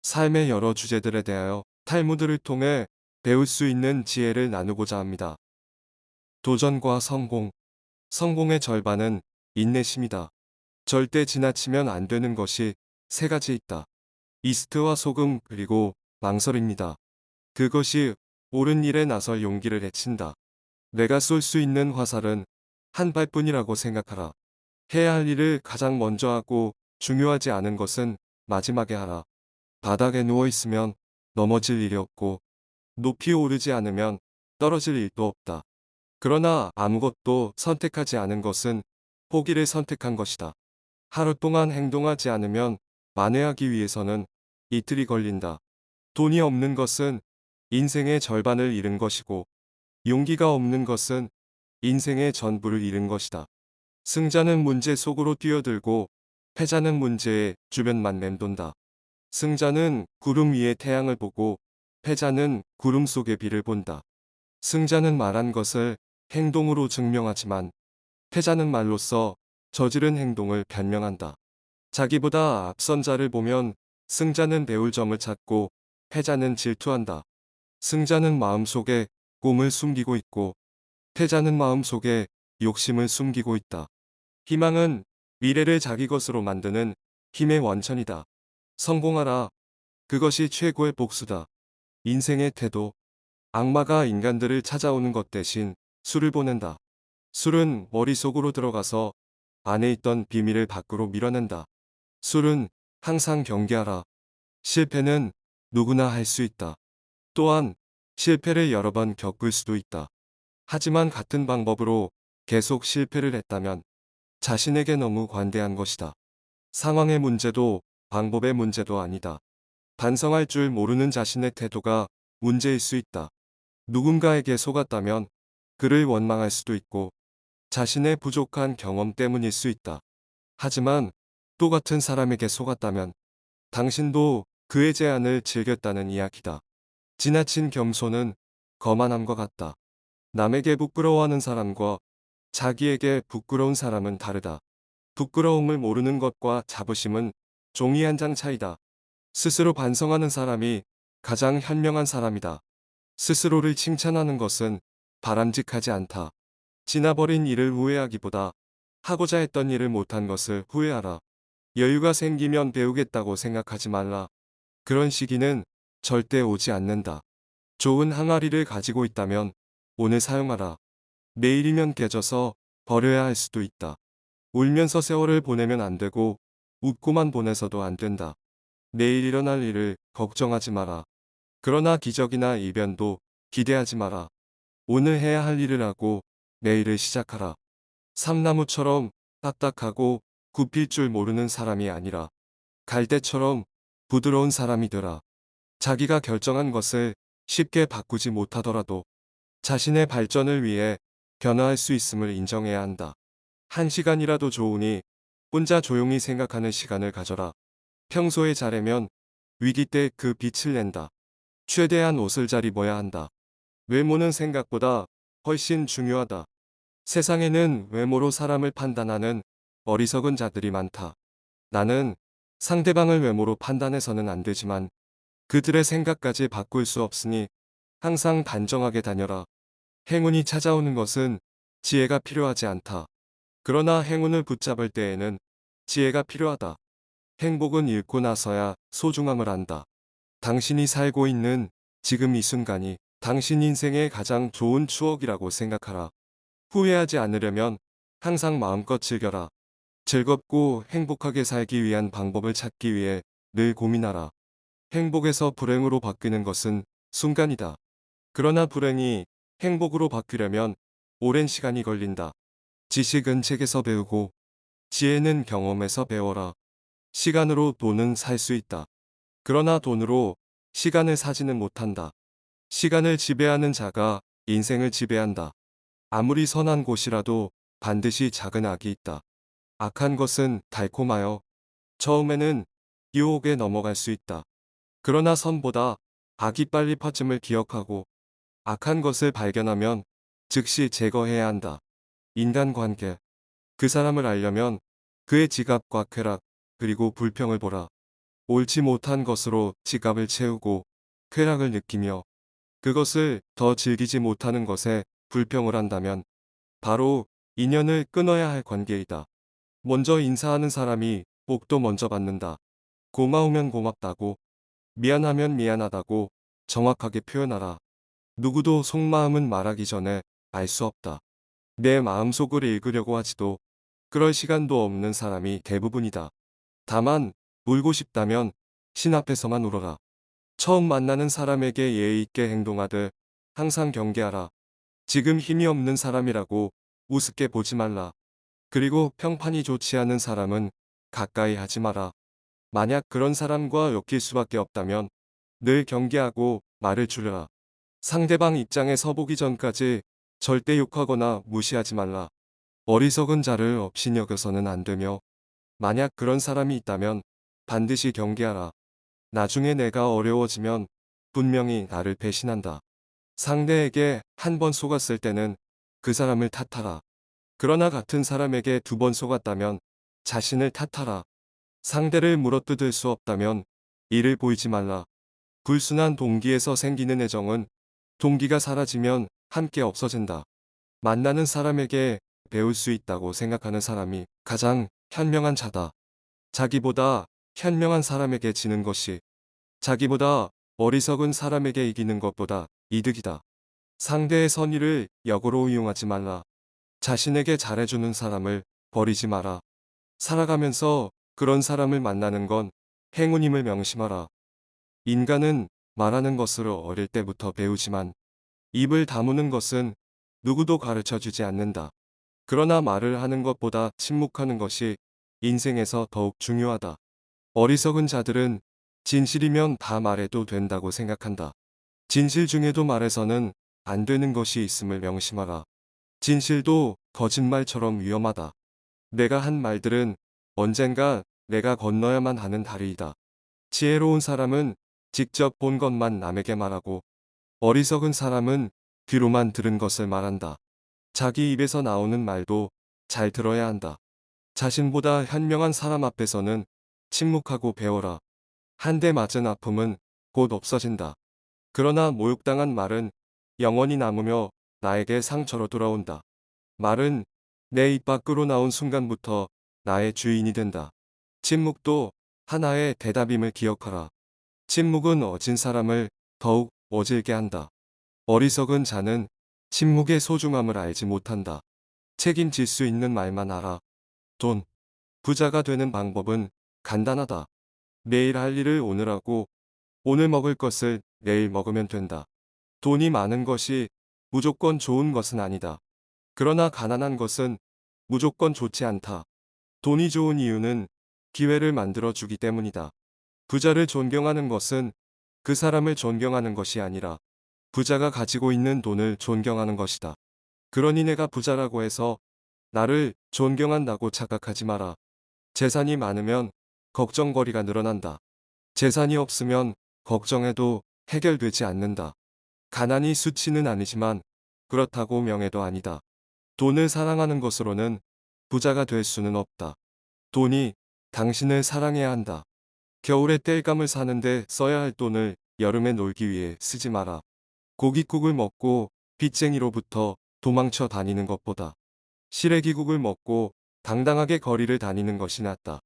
삶의 여러 주제들에 대하여 탈무드를 통해 배울 수 있는 지혜를 나누고자 합니다. 도전과 성공. 성공의 절반은 인내심이다. 절대 지나치면 안 되는 것이 세 가지 있다. 이스트와 소금 그리고 망설입니다. 그것이 옳은 일에 나설 용기를 해친다. 내가 쏠 수 있는 화살은 한 발뿐이라고 생각하라. 해야 할 일을 가장 먼저 하고 중요하지 않은 것은 마지막에 하라. 바닥에 누워 있으면 넘어질 일이 없고 높이 오르지 않으면 떨어질 일도 없다. 그러나 아무것도 선택하지 않은 것은 포기를 선택한 것이다. 하루 동안 행동하지 않으면 만회하기 위해서는 이틀이 걸린다. 돈이 없는 것은 인생의 절반을 잃은 것이고 용기가 없는 것은 인생의 전부를 잃은 것이다. 승자는 문제 속으로 뛰어들고 패자는 문제의 주변만 맴돈다. 승자는 구름 위의 태양을 보고 패자는 구름 속의 비를 본다. 승자는 말한 것을 행동으로 증명하지만 패자는 말로써 저지른 행동을 변명한다. 자기보다 앞선 자를 보면 승자는 배울 점을 찾고 패자는 질투한다. 승자는 마음속에 꿈을 숨기고 있고 패자는 마음속에 욕심을 숨기고 있다. 희망은 미래를 자기 것으로 만드는 힘의 원천이다. 성공하라. 그것이 최고의 복수다. 인생의 태도. 악마가 인간들을 찾아오는 것 대신 술을 보낸다. 술은 머릿속으로 들어가서 안에 있던 비밀을 밖으로 밀어낸다. 술은 항상 경계하라. 실패는 누구나 할 수 있다. 또한 실패를 여러 번 겪을 수도 있다. 하지만 같은 방법으로 계속 실패를 했다면 자신에게 너무 관대한 것이다. 상황의 문제도 방법의 문제도 아니다. 반성할 줄 모르는 자신의 태도가 문제일 수 있다. 누군가에게 속았다면 그를 원망할 수도 있고 자신의 부족한 경험 때문일 수 있다. 하지만 또 같은 사람에게 속았다면 당신도 그의 제안을 즐겼다는 이야기다. 지나친 겸손은 거만함과 같다. 남에게 부끄러워하는 사람과 자기에게 부끄러운 사람은 다르다. 부끄러움을 모르는 것과 자부심은 종이 한 장 차이다. 스스로 반성하는 사람이 가장 현명한 사람이다. 스스로를 칭찬하는 것은 바람직하지 않다. 지나버린 일을 후회하기보다 하고자 했던 일을 못한 것을 후회하라. 여유가 생기면 배우겠다고 생각하지 말라. 그런 시기는 절대 오지 않는다. 좋은 항아리를 가지고 있다면 오늘 사용하라. 내일이면 깨져서 버려야 할 수도 있다. 울면서 세월을 보내면 안 되고 웃고만 보내서도 안 된다. 내일 일어날 일을 걱정하지 마라. 그러나 기적이나 이변도 기대하지 마라. 오늘 해야 할 일을 하고 내일을 시작하라. 삼나무처럼 딱딱하고 굽힐 줄 모르는 사람이 아니라 갈대처럼 부드러운 사람이 되라. 자기가 결정한 것을 쉽게 바꾸지 못하더라도 자신의 발전을 위해 변화할 수 있음을 인정해야 한다. 한 시간이라도 좋으니 혼자 조용히 생각하는 시간을 가져라. 평소에 잘하면 위기 때 그 빛을 낸다. 최대한 옷을 잘 입어야 한다. 외모는 생각보다 훨씬 중요하다. 세상에는 외모로 사람을 판단하는 어리석은 자들이 많다. 나는 상대방을 외모로 판단해서는 안 되지만 그들의 생각까지 바꿀 수 없으니 항상 단정하게 다녀라. 행운이 찾아오는 것은 지혜가 필요하지 않다. 그러나 행운을 붙잡을 때에는 지혜가 필요하다. 행복은 잃고 나서야 소중함을 안다. 당신이 살고 있는 지금 이 순간이 당신 인생의 가장 좋은 추억이라고 생각하라. 후회하지 않으려면 항상 마음껏 즐겨라. 즐겁고 행복하게 살기 위한 방법을 찾기 위해 늘 고민하라. 행복에서 불행으로 바뀌는 것은 순간이다. 그러나 불행이 행복으로 바뀌려면 오랜 시간이 걸린다. 지식은 책에서 배우고 지혜는 경험에서 배워라. 시간으로 돈은 살 수 있다. 그러나 돈으로 시간을 사지는 못한다. 시간을 지배하는 자가 인생을 지배한다. 아무리 선한 곳이라도 반드시 작은 악이 있다. 악한 것은 달콤하여 처음에는 유혹에 넘어갈 수 있다. 그러나 선보다 악이 빨리 퍼짐을 기억하고 악한 것을 발견하면 즉시 제거해야 한다. 인간관계. 그 사람을 알려면 그의 지갑과 쾌락, 그리고 불평을 보라. 옳지 못한 것으로 지갑을 채우고 쾌락을 느끼며 그것을 더 즐기지 못하는 것에 불평을 한다면 바로 인연을 끊어야 할 관계이다. 먼저 인사하는 사람이 복도 먼저 받는다. 고마우면 고맙다고, 미안하면 미안하다고 정확하게 표현하라. 누구도 속마음은 말하기 전에 알 수 없다. 내 마음속을 읽으려고 하지도 그럴 시간도 없는 사람이 대부분이다. 다만 울고 싶다면 신 앞에서만 울어라. 처음 만나는 사람에게 예의 있게 행동하듯 항상 경계하라. 지금 힘이 없는 사람이라고 우습게 보지 말라. 그리고 평판이 좋지 않은 사람은 가까이 하지 마라. 만약 그런 사람과 엮일 수밖에 없다면 늘 경계하고 말을 줄여라. 상대방 입장에 서보기 전까지 절대 욕하거나 무시하지 말라. 어리석은 자를 업신 여겨서는 안 되며 만약 그런 사람이 있다면 반드시 경계하라. 나중에 내가 어려워지면 분명히 나를 배신한다. 상대에게 한 번 속았을 때는 그 사람을 탓하라. 그러나 같은 사람에게 두 번 속았다면 자신을 탓하라. 상대를 물어뜯을 수 없다면 이를 보이지 말라. 불순한 동기에서 생기는 애정은 동기가 사라지면 함께 없어진다. 만나는 사람에게 배울 수 있다고 생각하는 사람이 가장 현명한 자다. 자기보다 현명한 사람에게 지는 것이 자기보다 어리석은 사람에게 이기는 것보다 이득이다. 상대의 선의를 역으로 이용하지 말라. 자신에게 잘해주는 사람을 버리지 마라. 살아가면서 그런 사람을 만나는 건 행운임을 명심하라. 인간은 말하는 것을 어릴 때부터 배우지만 입을 다무는 것은 누구도 가르쳐 주지 않는다. 그러나 말을 하는 것보다 침묵하는 것이 인생에서 더욱 중요하다. 어리석은 자들은 진실이면 다 말해도 된다고 생각한다. 진실 중에도 말해서는 안 되는 것이 있음을 명심하라. 진실도 거짓말처럼 위험하다. 내가 한 말들은 언젠가 내가 건너야만 하는 다리이다. 지혜로운 사람은 직접 본 것만 남에게 말하고 어리석은 사람은 귀로만 들은 것을 말한다. 자기 입에서 나오는 말도 잘 들어야 한다. 자신보다 현명한 사람 앞에서는 침묵하고 배워라. 한 대 맞은 아픔은 곧 없어진다. 그러나 모욕당한 말은 영원히 남으며 나에게 상처로 돌아온다. 말은 내 입 밖으로 나온 순간부터 나의 주인이 된다. 침묵도 하나의 대답임을 기억하라. 침묵은 어진 사람을 더욱 어질게 한다. 어리석은 자는 침묵의 소중함을 알지 못한다. 책임질 수 있는 말만 알아. 돈. 부자가 되는 방법은 간단하다. 내일 할 일을 오늘 하고 오늘 먹을 것을 내일 먹으면 된다. 돈이 많은 것이 무조건 좋은 것은 아니다. 그러나 가난한 것은 무조건 좋지 않다. 돈이 좋은 이유는 기회를 만들어 주기 때문이다. 부자를 존경하는 것은 그 사람을 존경하는 것이 아니라 부자가 가지고 있는 돈을 존경하는 것이다. 그러니 내가 부자라고 해서 나를 존경한다고 착각하지 마라. 재산이 많으면 걱정거리가 늘어난다. 재산이 없으면 걱정해도 해결되지 않는다. 가난이 수치는 아니지만 그렇다고 명예도 아니다. 돈을 사랑하는 것으로는 부자가 될 수는 없다. 돈이 당신을 사랑해야 한다. 겨울에 땔감을 사는데 써야 할 돈을 여름에 놀기 위해 쓰지 마라. 고깃국을 먹고 빚쟁이로부터 도망쳐 다니는 것보다 시래기국을 먹고 당당하게 거리를 다니는 것이 낫다.